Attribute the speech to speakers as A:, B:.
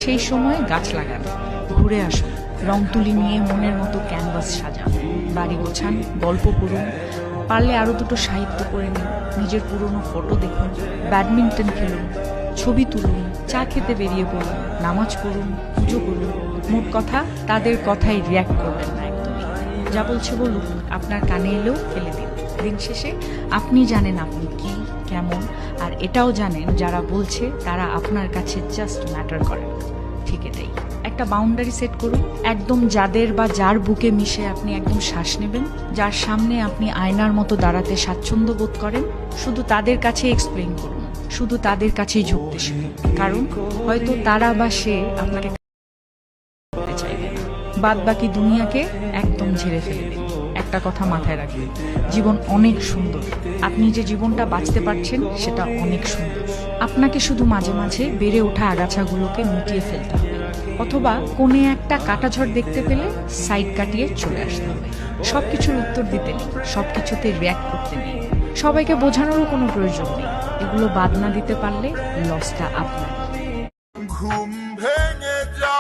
A: সেই সময় গাছ লাগান, ঘুরে আসুন, রং তুলি নিয়ে মনের মতো ক্যানভাস সাজান, বাড়ি গোছান, গল্প পড়ুন, পারলে আরও দুটো সাহিত্য করে নিন, নিজের পুরনো ফটো দেখুন, ব্যাডমিন্টন খেলুন, ছবি তুলুন, চা খেতে বেরিয়ে পড়ুন, নামাজ পড়ুন, পুজো করুন। মোট কথা, তাদের কথায় রিয়্যাক্ট করবেন না একদমই। যা বলছে বলুক, আপনার কানে এলেও ফেলে দিন। দিন শেষে আপনি জানেন আপনি কি, কেমন, আর এটাও জানেন যারা বলছে তারা আপনার কাছে জাস্ট ম্যাটার করে। ঠিক এটাই। একটা বাউন্ডারি সেট করুন, একদম যাদের বা যার বুকে মিশে আপনি একদম শ্বাস নেবেন, যার সামনে আপনি আয়নার মতো দাঁড়াতে স্বাচ্ছন্দ্য বোধ করেন, শুধু তাদের কাছে এক্সপ্লেইন করুন, শুধু তাদের কাছেই ঝুঁকতে শিখুন। কারণ হয়তো তারা বা সে আপনাকে চাইবে, বাদ বাকি দুনিয়াকে একদম ঝেড়ে ফেলে দিন। একটা কথা মাথায় রাখবেন, জীবন অনেক সুন্দর। আপনি যে জীবনটা বাঁচতে পারছেন সেটা অনেক সুন্দর। আপনাকে শুধু মাঝে মাঝে বেড়ে ওঠা আগাছাগুলোকে মিটিয়ে ফেলতে হবে, অথবা কোণে একটা কাটাঝড় দেখতে পেলে সাইড কাটিয়ে চলে আসতে হবে। সবকিছুর উত্তর দিতে নেই, সবকিছুতে রিয়্যাক্ট করতে নেই, সবাইকে বোঝানোরও কোনো প্রয়োজন নেই। এগুলো বাদ না দিতে পারলে লসটা আপনার।
B: ঘুম ভেঙে যা